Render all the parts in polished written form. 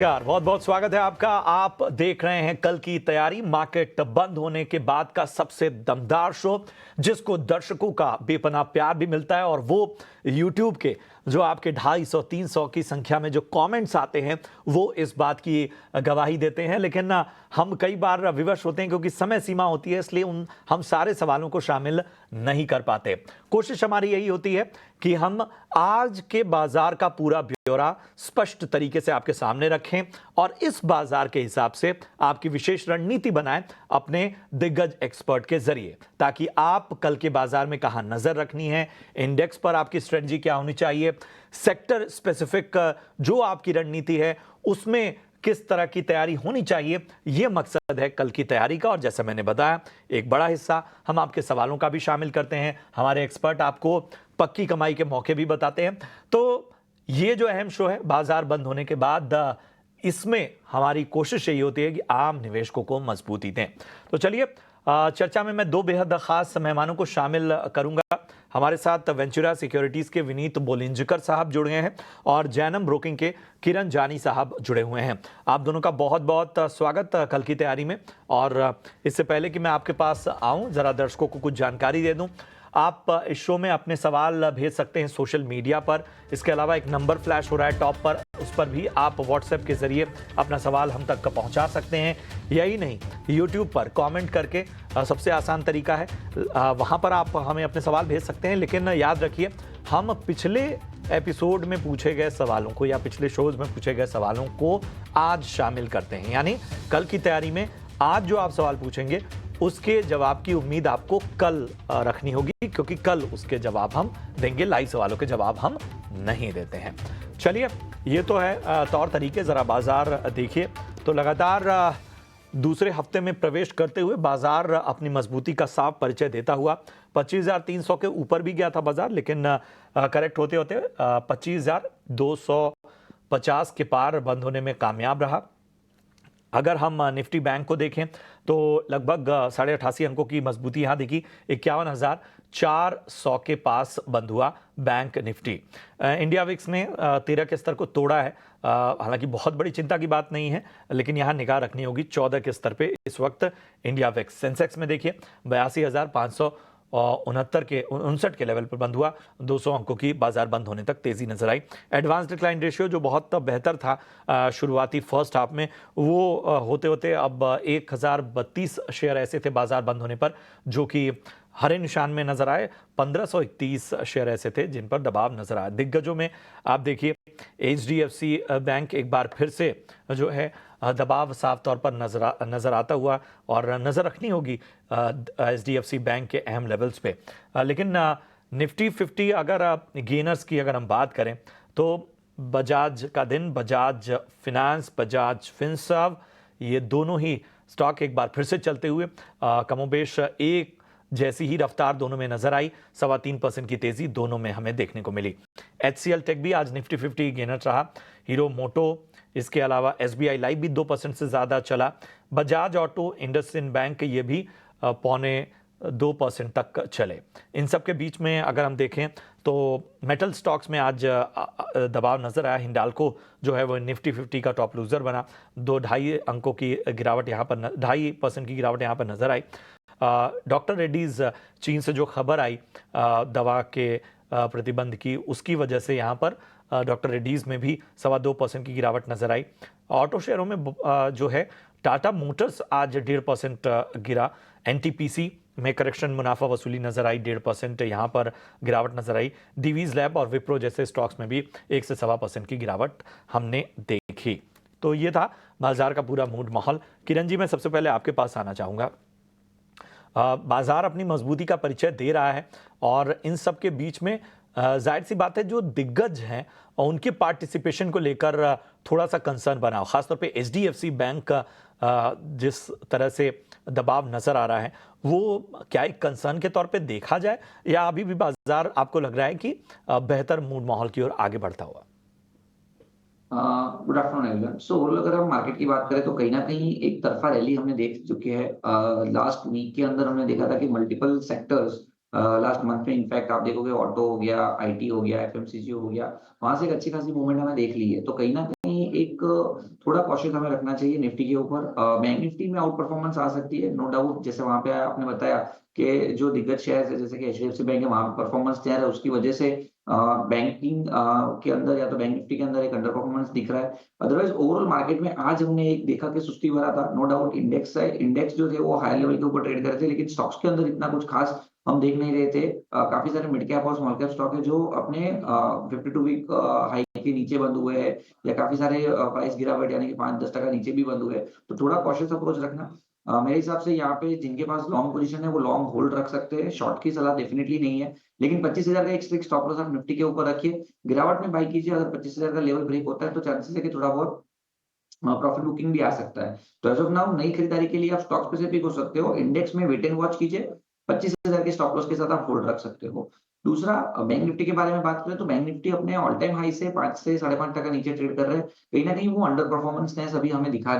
नमस्कार, बहुत बहुत स्वागत है आपका। आप देख रहे हैं कल की तैयारी, मार्केट बंद होने के बाद का सबसे दमदार शो, जिसको दर्शकों का बेपनाह प्यार भी मिलता है और वो यूट्यूब के जो आपके 250-300 की संख्या में जो कमेंट्स आते हैं वो इस बात की गवाही देते हैं। लेकिन हम कई बार विवश होते हैं क्योंकि समय सीमा होती है, इसलिए हम सारे सवालों को शामिल नहीं कर पाते। कोशिश हमारी यही होती है कि हम आज के बाजार का पूरा ब्यौरा स्पष्ट तरीके से आपके सामने रखें और इस बाजार के हिसाब से आपकी विशेष रणनीति बनाएं अपने दिग्गज एक्सपर्ट के जरिए, ताकि आप कल के बाजार में कहां नजर रखनी है, इंडेक्स पर आपकी स्ट्रेटजी क्या होनी चाहिए, सेक्टर स्पेसिफिक जो आपकी रणनीति है उसमें किस तरह की तैयारी होनी चाहिए, यह मकसद है कल की तैयारी का। और जैसा मैंने बताया, एक बड़ा हिस्सा हम आपके सवालों का भी शामिल करते हैं। हमारे एक्सपर्ट आपको पक्की कमाई के मौके भी बताते हैं। तो ये जो अहम शो है बाजार बंद होने के बाद, इसमें हमारी कोशिश यही होती है कि आम निवेशकों को मजबूती दें। तो चलिए, चर्चा में मैं दो बेहद खास मेहमानों को शामिल करूंगा। हमारे साथ वेंचुरा सिक्योरिटीज के विनीत बोलिंजकर साहब जुड़े हैं और जैनम ब्रोकिंग के किरण जानी साहब जुड़े हुए हैं। आप दोनों का बहुत बहुत स्वागत कल की तैयारी में। और इससे पहले कि मैं आपके पास आऊं, जरा दर्शकों को कुछ जानकारी दे दूं। आप इस शो में अपने सवाल भेज सकते हैं सोशल मीडिया पर। इसके अलावा एक नंबर फ्लैश हो रहा है टॉप पर, उस पर भी आप व्हाट्सएप के जरिए अपना सवाल हम तक पहुंचा सकते हैं। यही नहीं, यूट्यूब पर कमेंट करके सबसे आसान तरीका है, वहां पर आप हमें अपने सवाल भेज सकते हैं। लेकिन याद रखिए, हम पिछले एपिसोड में पूछे गए सवालों को या पिछले शोज में पूछे गए सवालों को आज शामिल करते हैं। यानी कल की तैयारी में आज जो आप सवाल पूछेंगे उसके जवाब की उम्मीद आपको कल रखनी होगी, क्योंकि कल उसके जवाब हम देंगे, लाइव सवालों के जवाब हम नहीं देते हैं। चलिए, ये तो है तौर तरीके। जरा बाजार देखिए तो लगातार दूसरे हफ्ते में प्रवेश करते हुए बाजार अपनी मजबूती का साफ परिचय देता हुआ 25,300 के ऊपर भी गया था बाजार, लेकिन करेक्ट होते होते 25,250 के पार बंद होने में कामयाब रहा। अगर हम निफ्टी बैंक को देखें तो लगभग 88.5 अंकों की मजबूती यहां देखी, 51,400 के पास बंद हुआ बैंक निफ्टी। इंडिया विक्स ने 13 के स्तर को तोड़ा है। हालांकि बहुत बड़ी चिंता की बात नहीं है, लेकिन यहां निगाह रखनी होगी 14 के स्तर पे इस वक्त इंडिया विक्स। सेंसेक्स में देखिए 82,559 के लेवल पर बंद हुआ। 200 अंकों की बाजार बंद होने तक तेजी नजर आई। एडवांस डिक्लाइन रेशियो जो बहुत बेहतर था शुरुआती फर्स्ट हाफ में, वो होते होते अब 1032 शेयर ऐसे थे बाजार बंद होने पर जो कि हरे निशान में नजर आए। 1531 शेयर ऐसे थे जिन पर दबाव नजर आया। दिग्गजों में आप देखिए HDFC बैंक एक बार फिर से जो है दबाव साफ तौर पर नजर आता हुआ, और नजर रखनी होगी HDFC बैंक के अहम लेवल्स पे। लेकिन निफ्टी 50 अगर गेनर्स की अगर हम बात करें तो बजाज का दिन, बजाज फिनांस, बजाज फिनसर्व, ये दोनों ही स्टॉक एक बार फिर से चलते हुए कमोबेश एक जैसी ही रफ्तार दोनों में नजर आई। 3.25% की तेजी दोनों में हमें देखने को मिली। HCL टेक भी आज निफ्टी 50 गेनर रहा। हीरो मोटो, इसके अलावा SBI लाइफ भी 2% से ज्यादा चला। बजाज ऑटो, इंडसइंड बैंक ये भी 0.25% तक चले। इन सब के बीच में अगर हम देखें तो मेटल स्टॉक्स में आज दबाव नजर आया। हिंडाल्को जो है वो निफ्टी 50 का टॉप लूजर बना। 2-2.5 अंकों की गिरावट यहाँ पर 2.5% की गिरावट यहाँ पर नजर आई। डॉक्टर रेड्डीज चीन से जो खबर आई दवा के प्रतिबंध की, उसकी वजह से यहाँ पर डॉक्टर रेड्डीज में भी 2.25% की गिरावट नजर आई। ऑटो शेयरों में जो है टाटा मोटर्स आज 1.5% गिरा। NTPC में करेक्शन मुनाफा वसूली नजर आई, 1.5% यहाँ पर गिरावट नजर आई। डीवीज लैब और विप्रो जैसे स्टॉक्स में भी 1 से 1.25% की गिरावट हमने देखी। तो ये था बाजार का पूरा मूड माहौल। किरण जी, मैं सबसे पहले आपके पास आना चाहूंगा। बाजार अपनी मजबूती का परिचय दे रहा है और इन सब के बीच में जाहिर सी बात है जो दिग्गज हैं और उनके पार्टिसिपेशन को लेकर थोड़ा सा कंसर्न बना, खासतौर पे HDFC बैंक का जिस तरह से दबाव नजर आ रहा है, वो क्या एक कंसर्न के तौर पे देखा जाए या अभी भी बाजार आपको लग रहा है कि बेहतर मूड माहौल की ओर आगे बढ़ता हुआ? Good afternoon everyone. So overall अगर हम मार्केट की बात करें तो कहीं ना कहीं एक तरफा रैली हमने देख चुके हैं। लास्ट वीक के अंदर हमने देखा था कि मल्टीपल सेक्टर्स लास्ट मंथ में इनफैक्ट आप देखोगे ऑटो हो गया, IT हो गया, FMCG हो गया, वहां से एक अच्छी खासी मूवमेंट हमें देख ली है। तो कहीं ना कहीं एक थोड़ा कॉशियस हमें रखना चाहिए निफ्टी के ऊपर। बैंक निफ्टी में आउट परफॉर्मेंस आ सकती है, नो डाउट। जैसे वहाँ पे आपने बताया कि जो दिग्गज शेयर्स है, जैसे कि एचडीएफसी बैंक है, वहाँ पे परफॉर्मेंस तैयार है, उसकी वजह से बैंकिंग के अंदर या तो बैंक निफ्टी के अंदर एक अंडर परफॉर्मेंस दिख रहा है। अदरवाइज ओवरऑल मार्केट में आज हमने एक देखा कि सुस्ती भरा था, नो डाउट। इंडेक्स जो थे वो हायर लेवल के ऊपर ट्रेड कर रहे थे, लेकिन स्टॉक्स के अंदर इतना कुछ खास हम देख नहीं रहे थे। काफी सारे मिड कैप और स्मॉल कैप स्टॉक है जो अपने 52 वीक हाई के नीचे बंद हुए हैं, या काफी सारे प्राइस गिरावट यानी कि 5-10% नीचे भी बंद हुए हैं। तो थोड़ा कॉशियस अप्रोच रखना। मेरे हिसाब से यहाँ पे जिनके पास लॉन्ग पोजीशन है वो लॉन्ग होल्ड रख सकते हैं, शॉर्ट की सलाह डेफिनिटली नहीं है। लेकिन 25,000 का एक स्ट्रिक्ट स्टॉप लॉस आप निफ्टी के ऊपर रखिए, गिरावट में बाय कीजिए। अगर 25,000 का लेवल ब्रेक होता है तो चांसेस है कि थोड़ा बहुत प्रॉफिट बुकिंग भी आ सकता है। तो एज़ ऑफ नाउ नई खरीदारी के लिए आप स्टॉक स्पेसिफिक हो सकते हो, इंडेक्स में वेट एंड वॉच कीजिए, 25,000 के स्टॉप लॉस के साथ आप होल्ड रख सकते हो। दूसरा बैंक निफ्टी के बारे में बात करें तो बैंक निफ्टी अपने ऑल टाइम हाई से 5 से 5.5% नीचे ट्रेड कर रहा है। कहीं न कहीं वो अंडर परफॉर्मेंस अभी हमें दिखा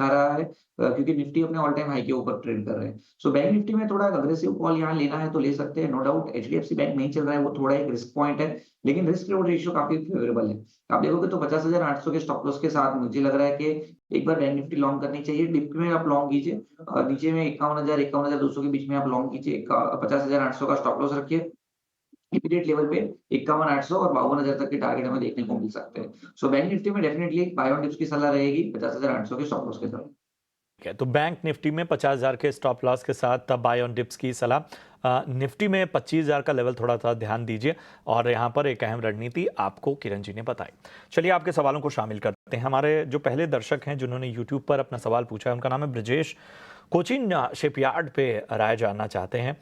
रहा है, क्योंकि निफ्टी अपने ऑल टाइम हाई के ऊपर ट्रेड कर रहे हैं। सो बैंक निफ्टी में थोड़ा अग्रेसिव कॉल यहाँ लेना है तो ले सकते हैं, नो डाउट। एचडीएफसी बैंक नहीं चल रहा है, वो थोड़ा एक रिस्क पॉइंट है, लेकिन रिस्क रिवॉर्ड रेशियो काफी फेवरेबल है। आप देखोगे तो 50,800 के स्टॉप लॉस के साथ मुझे लग रहा है कि एक बार बैंक निफ्टी लॉन्ग करनी चाहिए। डिप में आप लॉन्ग कीजिए, नीचे में 51,000 51,200 के बीच में आप लॉन्ग कीजिए। 50,800 का स्टॉप लॉस रखिए। इमीडिएट लेवल पे 51,800 और 52,000 तक के टारगेट हमें देखने को मिल सकते हैं। सो बैंक निफ्टी में डेफिनिटली बाय ऑन डिप्स की सलाह रहेगी 50,800 के स्टॉप लॉस के साथ। ठीक है, तो बैंक निफ्टी में 50,000 के स्टॉप लॉस के साथ बाय ऑन डिप्स की सलाह। निफ्टी में 25,000 का लेवल थोड़ा सा ध्यान दीजिए। और यहाँ पर एक अहम रणनीति आपको किरण जी ने बताई। चलिए आपके सवालों को शामिल करते हैं। हमारे जो पहले दर्शक हैं जिन्होंने यूट्यूब पर अपना सवाल पूछा है, उनका नाम है ब्रजेश। कोचिन शिपयार्ड पे राय जानना चाहते हैं।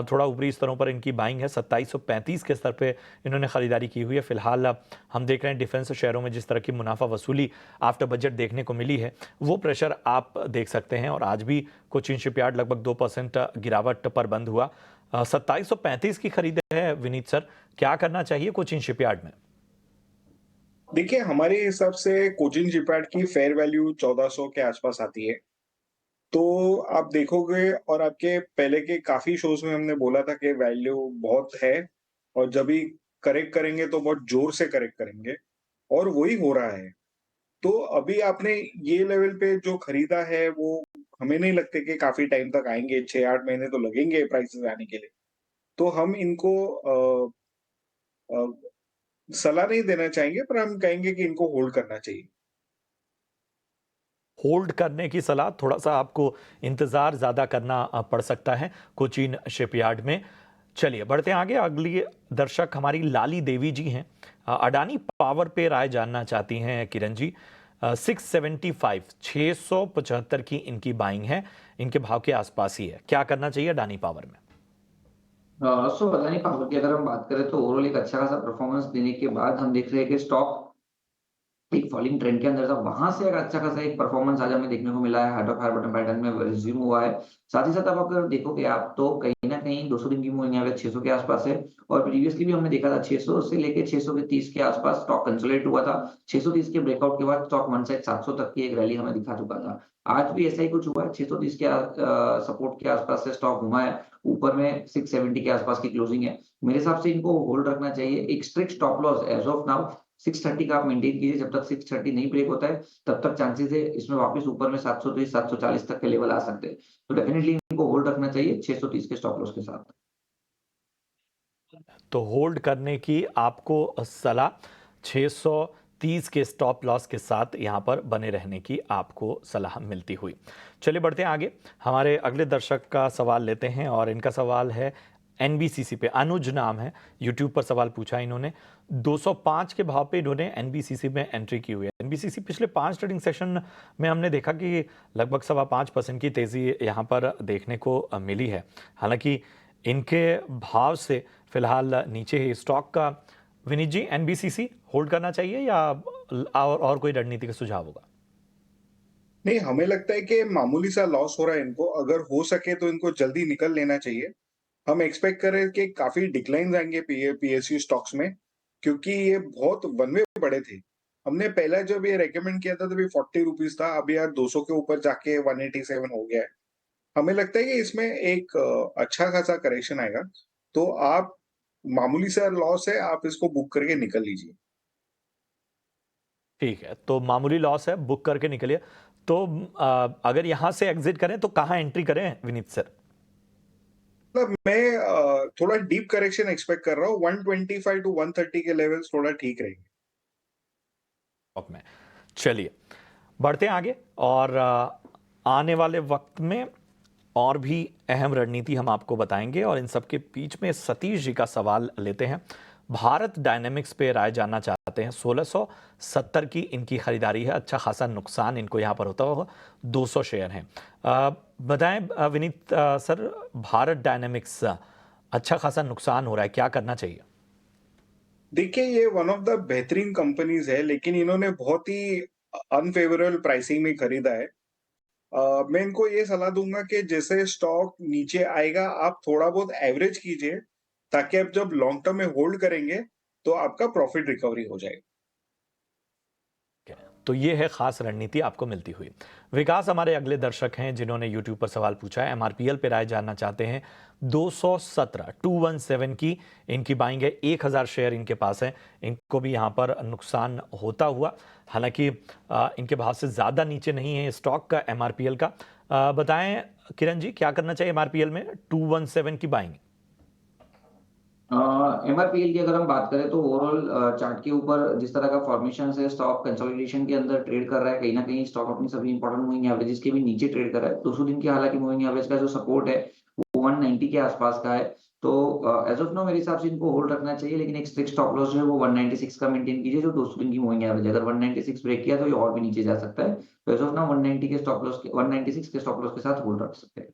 थोड़ा ऊपरी स्तरों पर इनकी बाइंग है, 2735 के स्तर पे इन्होंने खरीदारी की हुई है। फिलहाल हम देख रहे हैं डिफेंस शेयरों में जिस तरह की मुनाफा वसूली आफ्टर बजट देखने को मिली है, वो प्रेशर आप देख सकते हैं। और आज भी कोचिन शिपयार्ड लगभग 2% गिरावट पर बंद हुआ। 2735 की खरीद है विनीत सर, क्या करना चाहिए कोचिन शिपयार्ड में? देखिए, हमारे हिसाब से कोचिन शिपयार्ड की फेयर वैल्यू 1400 के आसपास आती है। तो आप देखोगे और आपके पहले के काफ़ी शोज़ में हमने बोला था कि वैल्यू बहुत है और जब भी करेक्ट करेंगे तो बहुत ज़ोर से करेक्ट करेंगे और वही हो रहा है। तो अभी आपने ये लेवल पे जो खरीदा है वो हमें नहीं लगता कि काफ़ी टाइम तक आएँगे, 6-8 महीने तो लगेंगे प्राइसेज़ आने के लिए। तो हम इनको अ, सलाह नहीं देना चाहेंगे पर हम कहेंगे कि इनको होल्ड करना चाहिए। होल्ड करने की सलाह, थोड़ा-सा आपको इंतज़ार ज़्यादा करना पड़ सकता है कोचीन शिपयार्ड में। चलिए बढ़ते हैं आगे। अगली दर्शक हमारी लाली देवी जी हैं। अडानी पावर पे राय जानना चाहती हैं किरण जी। 675 675 की इनकी बाइंग है, इनके भाव के आसपास ही है। क्या करना चाहिए अडानी पावर में? सो अदानी पावर की अगर हम बात करें तो ओवरऑल एक अच्छा खासा परफॉर्मेंस देने के बाद हम देख रहे हैं कि स्टॉक एक फॉलिंग ट्रेंड के अंदर था, वहाँ से एक अच्छा खासा एक परफॉर्मेंस आज हमें देखने को मिला है, heart of higher bottom pattern में रिज़्यूम हुआ है। साथ ही साथ आप अगर देखोगे आप तो कहीं न कहीं 200 दिन की मूविंग एवरेज 600 के आसपास है, और प्रीवियसली भी हमने देखा था 600 से लेके 630 के आसपास स्टॉक कंसोलिडेट हुआ था। 630 के ब्रेकआउट के बाद स्टॉक वन साइड 700 तक की एक रैली हमें दिखा चुका था। आज भी ऐसा ही कुछ हुआ है, 630 के सपोर्ट के आसपास से स्टॉक घुमा है, ऊपर में 670 के आसपास की क्लोजिंग है। मेरे हिसाब से इनको होल्ड रखना चाहिए। एक strict stop loss as of now 630 का आप मेंटेन कीजिए। जब तक 630 नहीं ब्रेक होता है, तब तक चांसेस है इसमें वापस ऊपर में 730 740 तक के लेवल आ सकते हैं। तो डेफिनिटली इनको होल्ड रखना चाहिए 630 के स्टॉप लॉस के साथ। तो होल्ड करने की आपको सलाह, 630 के स्टॉप लॉस के साथ यहां पर बने रहने की आपको सलाह मिलती हुई। चलिए बढ़ते हैं आगे। हमारे अगले दर्शक का सवाल लेते हैं और इनका सवाल है एनबीसीसी पे। अनुज नाम है, यूट्यूब पर सवाल पूछा इन्होंने। 205 के भाव पे इन्होंने एनबीसीसी में एंट्री की हुई है। एनबीसीसी पिछले 5 ट्रेडिंग सेशन में हमने देखा कि लगभग 5.25% की तेजी यहां पर देखने को मिली है। हालांकि इनके भाव से फिलहाल नीचे ही स्टॉक का। विनीत जी, एनबीसीसी होल्ड करना चाहिए या और कोई रणनीति का सुझाव होगा? नहीं, हमें लगता है कि मामूली सा लॉस हो रहा है इनको, अगर हो सके तो इनको जल्दी निकल लेना चाहिए। हम एक्सपेक्ट कर रहे हैं कि काफ़ी डिक्लाइन्स आएँगे पीएसयू स्टॉक्स में, क्योंकि ये बहुत वन वे बढ़े थे। हमने पहला जब ये रिकमेंड किया था तभी ₹40 था, अभी यार 200 के ऊपर जाके 187 हो गया है। हमें लगता है कि इसमें एक अच्छा खासा करेक्शन आएगा, तो आप मामूली सा लॉस है, आप इसको बुक करके निकल लीजिए। ठीक है, तो मामूली लॉस है, बुक करके निकलिए। तो अगर यहां से एग्जिट करें तो कहां एंट्री करें विनीत सर? मतलब मैं थोड़ा डीप करेक्शन एक्सपेक्ट कर रहा हूँ। 125 टू 130 के लेवल्स थोड़ा ठीक रहेंगे। स्टॉक में चलिए बढ़ते हैं आगे, और आने वाले वक्त में और भी अहम रणनीति हम आपको बताएंगे, और इन सब के बीच में सतीश जी का सवाल लेते हैं। भारत डायनेमिक्स पे राय जानना चाहते हैं। 1670 की इनकी खरीदारी है, अच्छा खासा नुकसान इनको यहाँ पर होता होगा, 200 शेयर हैं। बताएं विनीत सर, भारत डायनेमिक्स अच्छा खासा नुकसान हो रहा है, क्या करना चाहिए? देखिए, ये वन ऑफ द बेहतरीन कंपनीज है, लेकिन इन्होंने बहुत ही अनफेवरेबल प्राइसिंग में खरीदा है। मैं इनको ये सलाह दूंगा कि जैसे स्टॉक नीचे आएगा, आप थोड़ा बहुत एवरेज कीजिए, ताकि आप जब लॉन्ग टर्म में होल्ड करेंगे, तो आपका प्रॉफिट रिकवरी हो जाएगा। तो ये है खास रणनीति आपको मिलती हुई। विकास हमारे अगले दर्शक हैं जिन्होंने यूट्यूब पर सवाल पूछा है, एमआरपीएल पे राय जानना चाहते हैं। 217 की इनकी बाइंग है, 1000 शेयर इनके पास है। इनको भी यहाँ पर नुकसान होता हुआ, हालांकि इनके भाव से ज़्यादा नीचे नहीं है स्टॉक का एमआरपीएल का। बताएं किरण जी, क्या करना चाहिए एमआरपीएल में 217 की बाइंग? एमआरपीएल की अगर हम बात करें तो ओवरऑल चार्ट के ऊपर जिस तरह का फॉर्मेशन है, स्टॉक कंसोलिडेशन के अंदर ट्रेड कर रहा है, कहीं ना कहीं स्टॉक अपनी सभी इंपॉर्टेंट मूविंग एवरेजेस के भी नीचे ट्रेड कर रहा है। 200 दिन की हालांकि मूविंग एवरेज का जो सपोर्ट है वो 190 के आसपास का है। तो एज ऑफ नाउ मेरे हिसाब से इनको होल्ड रखना चाहिए, लेकिन एक स्ट्रिक्ट स्टॉप लॉस जो है वो 196 का मेंटेन कीजिए, जो 200 दिन की मूविंग एवरेज है। अगर 196 ब्रेक किया तो ये और भी नीचे जा सकता है। तो एज ऑफ नाउ 190 के स्टॉप लॉस 196 के स्टॉप लॉस के साथ होल्ड रख सकते हैं।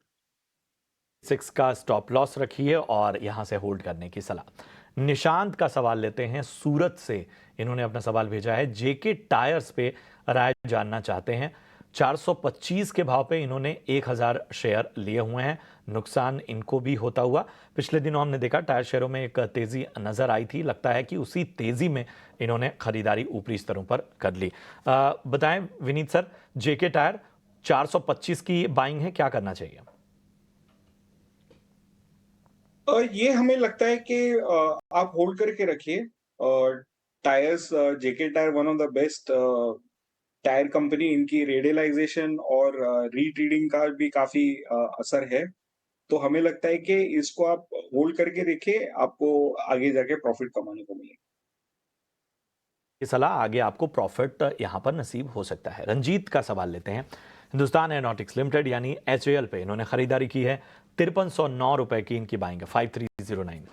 6 का स्टॉप लॉस रखिए और यहां से होल्ड करने की सलाह। निशांत का सवाल लेते हैं, सूरत से इन्होंने अपना सवाल भेजा है। जेके टायर्स पे राय जानना चाहते हैं। 425 के भाव पे इन्होंने 1000 शेयर लिए हुए हैं, नुकसान इनको भी होता हुआ। पिछले दिनों हमने देखा टायर शेयरों में एक तेजी नजर आई थी, लगता है कि उसी तेजी में इन्होंने खरीदारी ऊपरी स्तरों पर कर ली। बताएं विनीत सर, जेके टायर 425 की बाइंग है, क्या करना चाहिए? ये हमें लगता है कि आप होल्ड करके रखिए। और tyres, JK tier one of the best tyre company, इनकी रेडियलाइजेशन और रीट्रीडिंग का भी काफी असर है। तो हमें लगता है कि इसको आप होल्ड करके रखिए, आपको आगे जाके प्रॉफिट कमाने को मिलेगा। ये सलाह आगे आपको प्रॉफिट यहां पर नसीब हो सकता है। रंजीत का सवाल लेते हैं। हिंदुस्तान एरोनॉटिक्स लिमिटेड यानी एचएएल पे इन्होंने खरीदारी की है, 5309 रुपए की इनकी बाइंग है, 5309।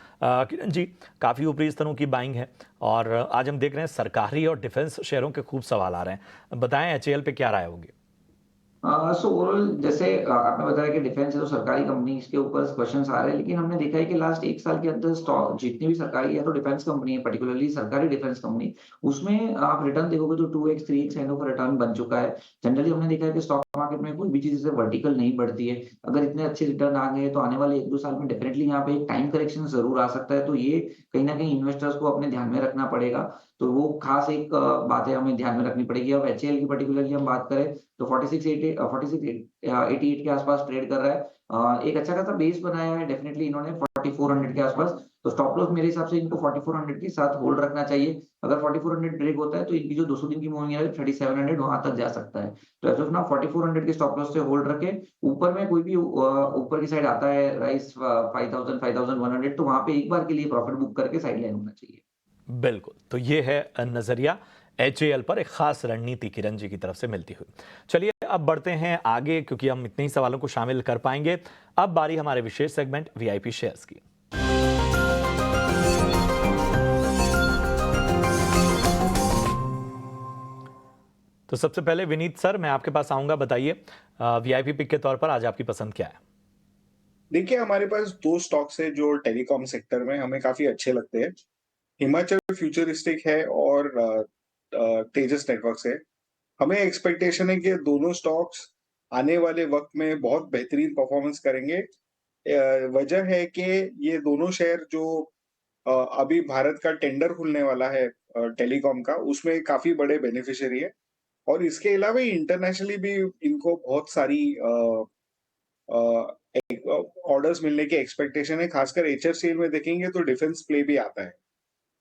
किरण जी, काफ़ी ऊपरी स्तरों की बाइंग है, और आज हम देख रहे हैं सरकारी और डिफेंस शेयरों के खूब सवाल आ रहे हैं। बताएं एचएएल पे क्या राय होगी? सो ओवरऑल जैसे आपने बताया कि डिफेंस है तो सरकारी कंपनी, इसके ऊपर क्वेश्चन आ रहे हैं, लेकिन हमने देखा है कि लास्ट एक साल के अंदर स्टॉक जितनी भी सरकारी है तो डिफेंस कंपनी है, पर्टिकुलरली सरकारी डिफेंस कंपनी, उसमें आप रिटर्न देखोगे तो 2x 3x kind of return बन चुका है। जनरली हमने देखा है कि स्टॉक मार्केट में कोई भी चीज जैसे वर्टिकल नहीं बढ़ती है। अगर इतने अच्छे रिटर्न आ गए तो आने वाले 1-2 साल में डेफिनेटली यहाँ पे एक टाइम करेक्शन जरूर आ सकता है। तो ये कहीं ना कहीं इन्वेस्टर्स को अपने ध्यान में रखना पड़ेगा। तो वो खास एक बात है हमें ध्यान में रखनी पड़ेगी। अब एचएएल की पर्टिकुलरली हम बात करें तो 4688 के आसपास ट्रेड कर रहा है। एक अच्छा खासा बेस बनाया है डेफिनेटली इन्होंने 4400 के आसपास। तो स्टॉप लॉस मेरे हिसाब से इनको 4400 के साथ होल्ड रखना चाहिए। अगर 4400 ब्रेक होता है तो इनकी जो 200 दिन की मूविंग है 3700 वहां तक जा सकता है। तो एज ऑफ नाउ 4400 के स्टॉप लॉस से होल्ड रखें। ऊपर में कोई भी ऊपर की साइड आता है राइस 5000 5100, तो वहां पे एक बार के लिए प्रॉफिट बुक करके साइड लाइन होना चाहिए। बिल्कुल, तो ये है नजरिया एचएएल पर, एक खास रणनीति किरण जी की तरफ से मिलती हुई। चलिए अब बढ़ते हैं आगे, क्योंकि हम इतने ही सवालों को शामिल कर पाएंगे। अब बारी हमारे विशेष सेगमेंट वीआईपी शेयर्स की। तो सबसे पहले विनीत सर, मैं आपके पास आऊंगा, बताइए वीआईपी पिक के तौर पर आज आपकी पसंद क्या है? देखिए, हमारे पास 2 स्टॉक्स हैं जो टेलीकॉम सेक्टर में हमें काफ़ी अच्छे लगते हैं। हिमाचल फ्यूचरिस्टिक है और तेजस नेटवर्क्स है। हमें एक्सपेक्टेशन है कि दोनों स्टॉक्स आने वाले वक़्त में बहुत बेहतरीन परफ़ॉर्मेंस करेंगे। वजह है कि ये दोनों शेयर जो अभी भारत का टेंडर खुलने वाला है टेलीकॉम का, उसमें काफ़ी बड़े बेनिफिशियरी है। और इसके अलावा इंटरनेशनली भी इनको बहुत सारी ऑर्डर्स मिलने की एक्सपेक्टेशन है। खासकर एचएफसीएल में देखेंगे तो डिफेंस प्ले भी आता है।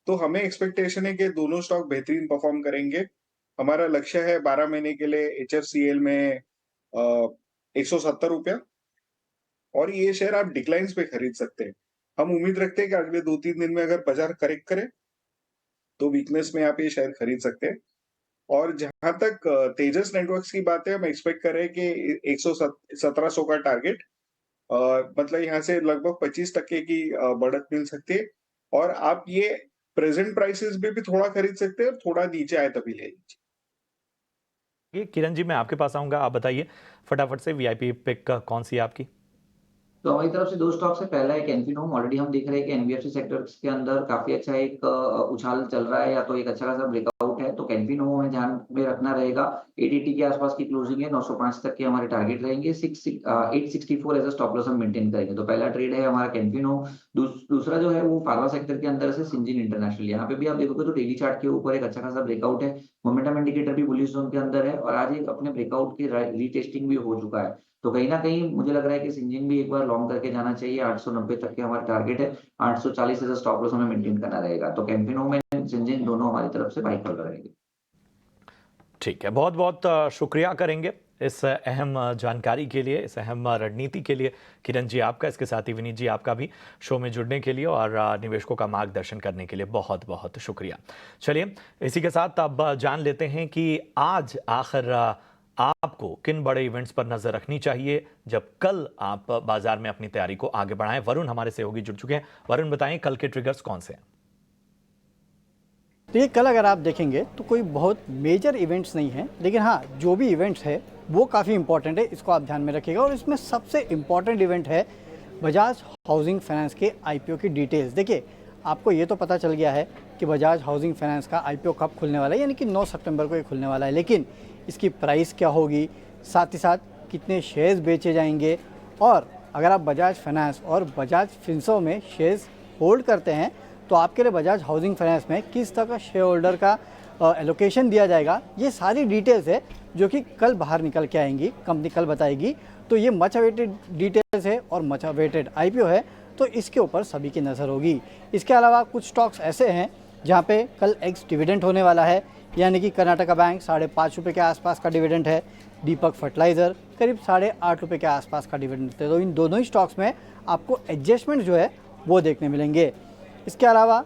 तो हमें एक्सपेक्टेशन है कि दोनों स्टॉक बेहतरीन परफॉर्म करेंगे। हमारा लक्ष्य है 12 महीने के लिए HFCL में ₹170 और ये शेयर आप डिक्लाइन्स पे खरीद सकते हैं। हम उम्मीद रखते हैं कि अगले 2-3 दिन में अगर बाजार करेक्ट करे, तो वीकनेस में आप ये शेयर खरीद सकते हैं। और जहाँ तक तेजस नेटवर्क्स की बात है, हम एक्सपेक्ट कर रहे हैं कि 1700 का टारगेट मतलब यहाँ से लगभग 25% की बढ़त मिल सकती है और आप ये प्रेजेंट प्राइसेस पे भी थोड़ा खरीद सकते हैं और थोड़ा नीचे आए तभी ले लीजिए। ये किरण जी, मैं आपके पास आऊंगा, आप बताइए फटाफट से वीआईपी पिक कौन सी है आपकी? तो हमारी तरफ से 2 स्टॉक्स है। पहला एक एनफिनोम, ऑलरेडी हम देख रहे हैं कि एनबीएफसी सेक्टर्स के अंदर काफ़ी अच्छा एक उछाल चल रहा है या तो एक अच्छा खासा ब्रेकआउट है। तो कैनफिनोम हमें ध्यान में रखना रहेगा। 880 के आसपास की क्लोजिंग है, 905 तक के हमारे टारगेट रहेंगे। 864 एज़ अ स्टॉप लॉस हम मेंटेन करेंगे। तो पहला ट्रेड है हमारा कैनफिनोम। दूसरा जो है वो फार्मा सेक्टर के अंदर से सिंजीन इंटरनेशनल। यहाँ पे भी आप देखोगे तो डेली चार्ट के ऊपर एक अच्छा खासा ब्रेकआउट है। मोमेंटम इंडिकेटर भी बुलिश जोन के अंदर है और आज एक अपने ब्रेकआउट की रीटेस्टिंग भी हो चुका है। तो कहीं न कहीं मुझे लग रहा है कि सिंजीन भी एक बार लॉन्ग करके जाना चाहिए। 890 तक के हमारा टारगेट है। 840 एज़ अ स्टॉप लॉस हमें मेंटेन करना रहेगा। तो कैनफिनोम एंड सिंजीन दोनों हमारी तरफ से बाय कॉल रहेंगे। ठीक है, बहुत बहुत शुक्रिया करेंगे इस अहम जानकारी के लिए, इस अहम रणनीति के लिए किरण जी आपका। इसके साथ ही विनीत जी आपका भी शो में जुड़ने के लिए और निवेशकों का मार्गदर्शन करने के लिए बहुत बहुत शुक्रिया। चलिए इसी के साथ अब जान लेते हैं कि आज आखिर आपको किन बड़े इवेंट्स पर नजर रखनी चाहिए जब कल आप बाजार में अपनी तैयारी को आगे बढ़ाएं। वरुण हमारे सहयोगी जुड़ चुके हैं। वरुण बताएं कल के ट्रिगर्स कौन से हैं? तो ये कल अगर आप देखेंगे तो कोई बहुत मेजर इवेंट्स नहीं है, लेकिन हाँ जो भी इवेंट्स है वो काफ़ी इंपॉर्टेंट है, इसको आप ध्यान में रखिएगा। और इसमें सबसे इम्पॉर्टेंट इवेंट है बजाज हाउसिंग फाइनेंस के आईपीओ की डिटेल्स। देखिए आपको ये तो पता चल गया है कि बजाज हाउसिंग फाइनेंस का आईपीओ कब खुलने वाला है, यानी कि 9 सितंबर को ये खुलने वाला है। लेकिन इसकी प्राइस क्या होगी, साथ ही साथ कितने शेयर्स बेचे जाएंगे, और अगर आप बजाज फाइनेंस और बजाज फिनसर्व में शेयर्स होल्ड करते हैं तो आपके लिए बजाज हाउसिंग फाइनेंस में किस तरह का शेयर होल्डर का एलोकेशन दिया जाएगा, ये सारी डिटेल्स है जो कि कल बाहर निकल के आएंगी, कंपनी कल बताएगी। तो ये मच अवेटेड डिटेल्स है और मच अवेटेड आईपीओ है, तो इसके ऊपर सभी की नज़र होगी। इसके अलावा कुछ स्टॉक्स ऐसे हैं जहाँ पे कल एक्स डिविडेंड होने वाला है, यानी कि कर्नाटका बैंक 5.5 रुपये के आसपास का डिविडेंड है, दीपक फर्टिलाइज़र करीब 8.5 रुपये के आसपास का डिविडेंड है। तो इन दोनों ही स्टॉक्स में आपको एडजस्टमेंट जो है वो देखने मिलेंगे। इसके अलावा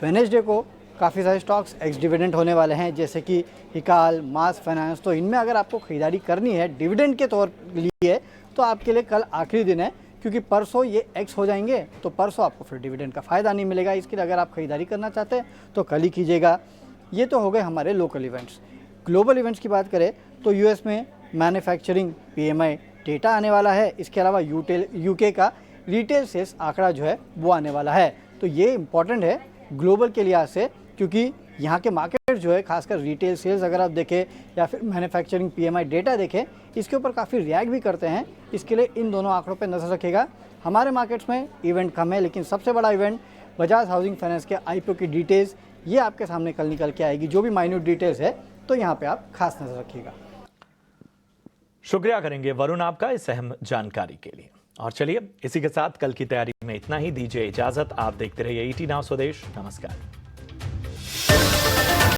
वेडनेसडे को काफ़ी सारे स्टॉक्स एक्स डिविडेंड होने वाले हैं, जैसे कि हिकाल, मास फाइनेंस। तो इनमें अगर आपको खरीदारी करनी है डिविडेंड के तौर लिए तो आपके लिए कल आखिरी दिन है, क्योंकि परसों ये एक्स हो जाएंगे तो परसों आपको फिर डिविडेंड का फ़ायदा नहीं मिलेगा। इसके लिए अगर आप खरीदारी करना चाहते हैं तो कल ही कीजिएगा। ये तो हो गए हमारे लोकल इवेंट्स। ग्लोबल इवेंट्स की बात करें तो यूएस में मैन्युफैक्चरिंग PMI डेटा आने वाला है। इसके अलावा यूके का रिटेल सेल्स आंकड़ा जो है वो आने वाला है। तो ये इंपॉर्टेंट है ग्लोबल के लिहाज से, क्योंकि यहाँ के मार्केट जो है खासकर रिटेल सेल्स अगर आप देखें या फिर मैन्युफैक्चरिंग PMI डेटा देखें, इसके ऊपर काफ़ी रिएक्ट भी करते हैं। इसके लिए इन दोनों आंकड़ों पर नज़र रखिएगा। हमारे मार्केट्स में इवेंट कम है, लेकिन सबसे बड़ा इवेंट बजाज हाउसिंग फाइनेंस के आईपीओ की डिटेल्स ये आपके सामने कल निकल के आएगी। जो भी माइन्यूट डिटेल्स है तो यहाँ पे आप खास नज़र रखिएगा। शुक्रिया करेंगे वरुण आपका इस अहम जानकारी के लिए। और चलिए इसी के साथ कल की तैयारी में इतना ही, दीजिए इजाजत। आप देखते रहिए ET Now स्वदेश। नमस्कार।